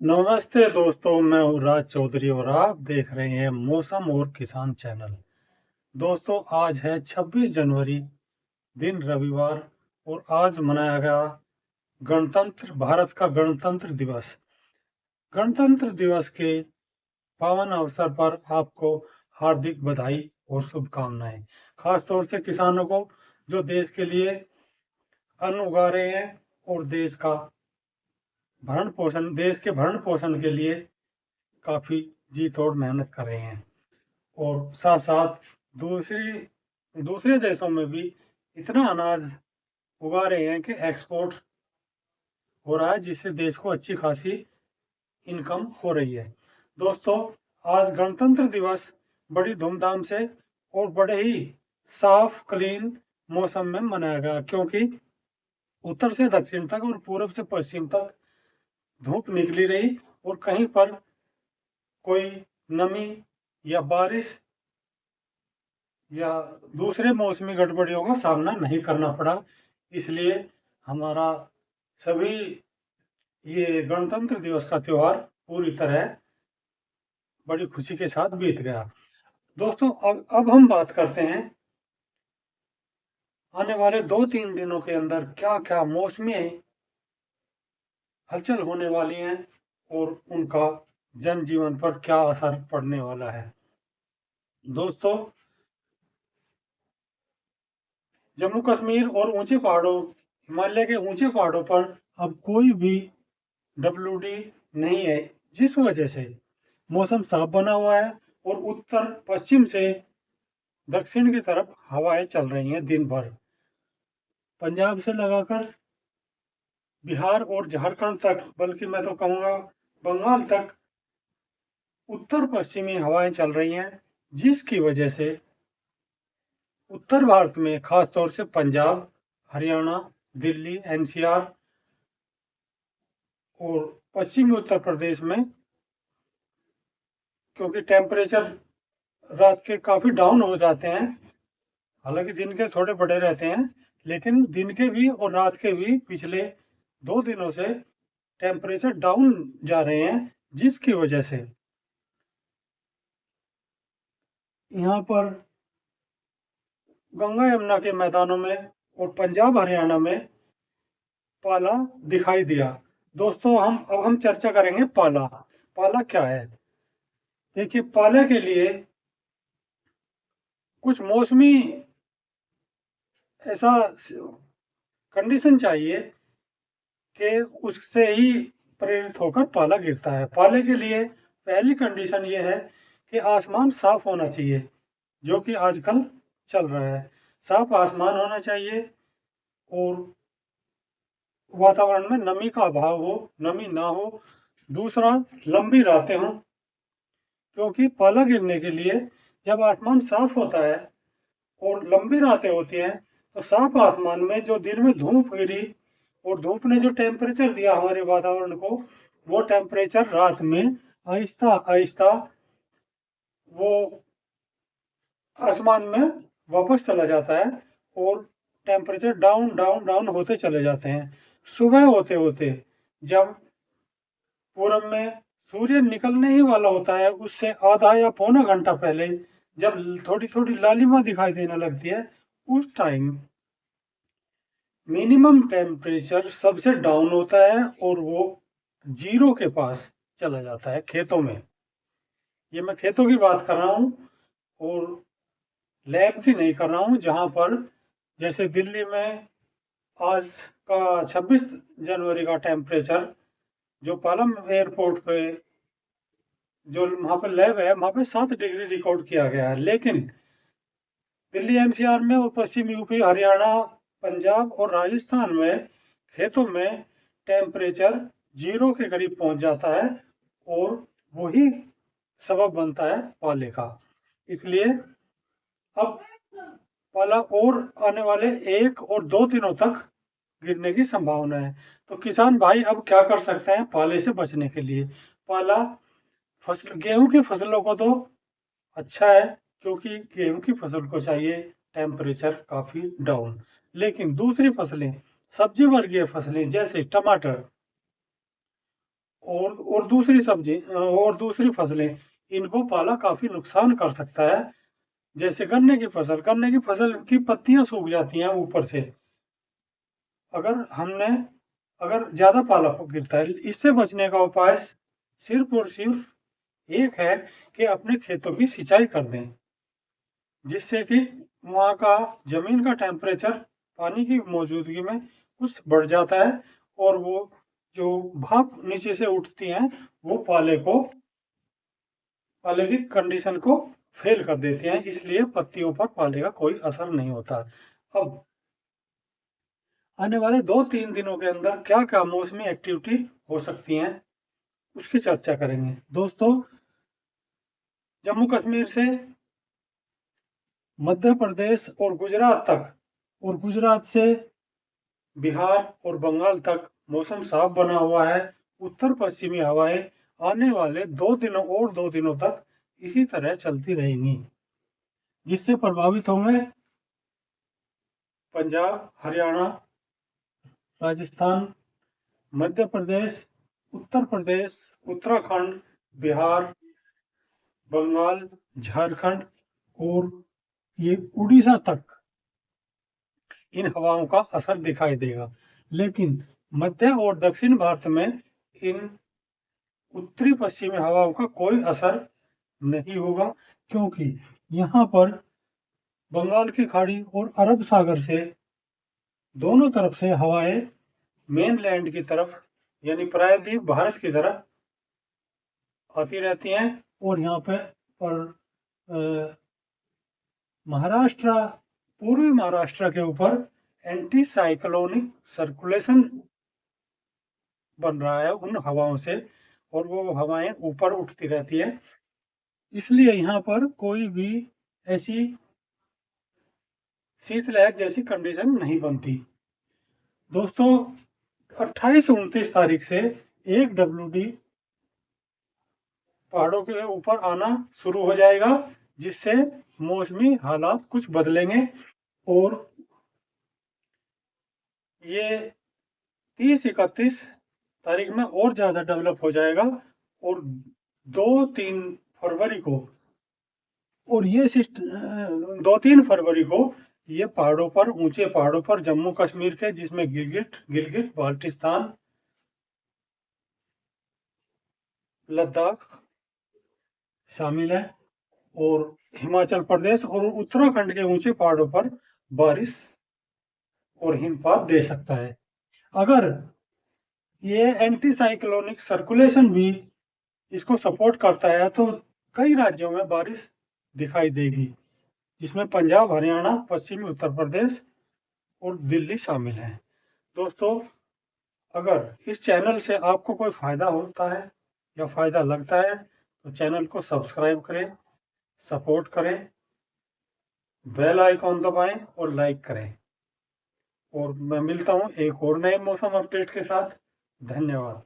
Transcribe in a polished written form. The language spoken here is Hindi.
नमस्ते दोस्तों, मैं हूँ राज चौधरी और आप देख रहे हैं मौसम और किसान चैनल। दोस्तों, आज है 26 जनवरी, दिन रविवार और आज मनाया गया भारत का गणतंत्र दिवस। गणतंत्र दिवस के पावन अवसर पर आपको हार्दिक बधाई और शुभकामनाएं। खास तौर से किसानों को जो देश के लिए अन्न उगा रहे हैं और देश के भरण पोषण के लिए काफी जी तोड़ मेहनत कर रहे हैं। और साथ साथ दूसरी दूसरे देशों में भी इतना अनाज उगा रहे हैं कि एक्सपोर्ट हो रहा है, जिससे देश को अच्छी खासी इनकम हो रही है। दोस्तों, आज गणतंत्र दिवस बड़ी धूमधाम से और बड़े ही साफ क्लीन मौसम में मनाया गया, क्योंकि उत्तर से दक्षिण तक और पूरब से पश्चिम तक धूप निकली रही और कहीं पर कोई नमी या बारिश या दूसरे मौसमी गड़बड़ियों का सामना नहीं करना पड़ा। इसलिए हमारा सभी ये गणतंत्र दिवस का त्योहार पूरी तरह बड़ी खुशी के साथ बीत गया। दोस्तों, अब हम बात करते हैं आने वाले 2-3 दिनों के अंदर क्या क्या मौसमी हलचल होने वाली हैं और उनका जनजीवन पर क्या असर पड़ने वाला है। दोस्तों, जम्मू कश्मीर और ऊंचे पहाड़ों हिमालय के ऊंचे पहाड़ों पर अब कोई भी WD नहीं है, जिस वजह से मौसम साफ बना हुआ है और उत्तर पश्चिम से दक्षिण की तरफ हवाएं चल रही हैं दिन भर। पंजाब से लगाकर बिहार और झारखंड तक, बल्कि मैं तो कहूँगा बंगाल तक उत्तर पश्चिमी हवाएं चल रही हैं, जिसकी वजह से उत्तर भारत में खास तौर से पंजाब, हरियाणा, दिल्ली, NCR और पश्चिमी उत्तर प्रदेश में, क्योंकि टेम्परेचर रात के काफ़ी डाउन हो जाते हैं, हालांकि दिन के थोड़े बड़े रहते हैं, लेकिन दिन के भी और रात के भी पिछले 2 दिनों से टेम्परेचर डाउन जा रहे हैं, जिसकी वजह से यहाँ पर गंगा यमुना के मैदानों में और पंजाब हरियाणा में पाला दिखाई दिया। दोस्तों, अब हम चर्चा करेंगे पाला। पाला क्या है? देखिए, पाले के लिए कुछ मौसमी ऐसा कंडीशन चाहिए कि उससे ही प्रेरित होकर पाला गिरता है। पाले के लिए पहली कंडीशन ये है कि आसमान साफ होना चाहिए, जो कि आजकल चल रहा है। साफ आसमान होना चाहिए और वातावरण में नमी का अभाव हो, नमी ना हो। दूसरा, लंबी रातें हों, क्योंकि पाला गिरने के लिए जब आसमान साफ होता है और लंबी रातें होती हैं, तो साफ आसमान में जो दिन में धूप गिरी और धूप ने जो टेम्परेचर दिया हमारे वातावरण को, वो टेम्परेचर रात में आहिस्ता आहिस्ता वो आसमान में वापस चला जाता है और टेम्परेचर डाउन डाउन डाउन होते चले जाते हैं। सुबह होते होते जब पूरब में सूर्य निकलने ही वाला होता है, उससे आधा या पौना घंटा पहले जब थोड़ी थोड़ी लालिमा दिखाई देने लगती है, उस टाइम मिनिमम टेम्परेचर सबसे डाउन होता है और वो 0 के पास चला जाता है खेतों में। ये मैं खेतों की बात कर रहा हूँ और लैब की नहीं कर रहा हूँ, जहाँ पर जैसे दिल्ली में आज का 26 जनवरी का टेम्परेचर जो पालम एयरपोर्ट पे जो वहाँ पर लैब है, वहाँ पे 7 डिग्री रिकॉर्ड किया गया है। लेकिन दिल्ली NCR में और पश्चिम यूपी, हरियाणा, पंजाब और राजस्थान में खेतों में टेम्परेचर 0 के करीब पहुंच जाता है और वही सबब बनता है पाले का। इसलिए अब पाला और आने वाले 1 और 2 दिनों तक गिरने की संभावना है। तो किसान भाई अब क्या कर सकते हैं पाले से बचने के लिए? पाला गेहूं की फसलों को तो अच्छा है, क्योंकि गेहूं की फसल को चाहिए टेम्परेचर काफ़ी डाउन। लेकिन दूसरी फसलें, सब्जी वर्गीय फसलें जैसे टमाटर और दूसरी सब्जी और दूसरी फसलें, इनको पाला काफ़ी नुकसान कर सकता है। जैसे गन्ने की फसल की पत्तियाँ सूख जाती हैं ऊपर से। अगर ज़्यादा पाला गिरता है, इससे बचने का उपाय सिर्फ और सिर्फ एक है कि अपने खेतों की सिंचाई कर दें, जिससे कि वहाँ का ज़मीन का टेम्परेचर पानी की मौजूदगी में कुछ बढ़ जाता है और वो जो भाप नीचे से उठती हैं वो पाले की कंडीशन को फेल कर देते हैं, इसलिए पत्तियों पर पाले का कोई असर नहीं होता। अब आने वाले 2-3 दिनों के अंदर क्या क्या मौसमी एक्टिविटी हो सकती हैं, उसकी चर्चा करेंगे। दोस्तों, जम्मू कश्मीर से मध्य प्रदेश और गुजरात तक, और गुजरात से बिहार और बंगाल तक मौसम साफ बना हुआ है। उत्तर पश्चिमी हवाएं आने वाले 2 दिनों तक इसी तरह चलती रहेंगी, जिससे प्रभावित होंगे पंजाब, हरियाणा, राजस्थान, मध्य प्रदेश, उत्तर प्रदेश, उत्तराखंड, बिहार, बंगाल, झारखंड और ये उड़ीसा तक इन हवाओं का असर दिखाई देगा। लेकिन मध्य और दक्षिण भारत में इन उत्तरी पश्चिमी हवाओं का कोई असर नहीं होगा, क्योंकि यहाँ पर बंगाल की खाड़ी और अरब सागर से दोनों तरफ से हवाएं मेनलैंड की तरफ यानी प्रायद्वीप भारत की तरफ आती रहती हैं और यहाँ पे और महाराष्ट्र, पूर्वी महाराष्ट्र के ऊपर एंटी साइक्लोनिक सर्कुलेशन बन रहा है उन हवाओं से, और वो हवाएं ऊपर उठती रहती है, इसलिए यहाँ पर कोई भी ऐसी शीतलहर जैसी कंडीशन नहीं बनती। दोस्तों, 28-29 तारीख से एक WD पहाड़ों के ऊपर आना शुरू हो जाएगा, जिससे मौसमी हालात कुछ बदलेंगे और ये 30-31 तारीख में और ज़्यादा डेवलप हो जाएगा और 2-3 फरवरी को और ये 2-3 फरवरी को ये पहाड़ों पर, ऊंचे पहाड़ों पर जम्मू कश्मीर के, जिसमें गिलगिट बाल्टिस्तान, लद्दाख शामिल है और हिमाचल प्रदेश और उत्तराखंड के ऊंचे पहाड़ों पर बारिश और हिमपात दे सकता है। अगर ये एंटी साइक्लोनिक सर्कुलेशन भी इसको सपोर्ट करता है तो कई राज्यों में बारिश दिखाई देगी, जिसमें पंजाब, हरियाणा, पश्चिमी उत्तर प्रदेश और दिल्ली शामिल हैं। दोस्तों, अगर इस चैनल से आपको कोई फ़ायदा होता है या फ़ायदा लगता है तो चैनल को सब्सक्राइब करें, सपोर्ट करें, बेल आइकॉन दबाएं और लाइक करें। और मैं मिलता हूं एक और नए मौसम अपडेट के साथ। धन्यवाद।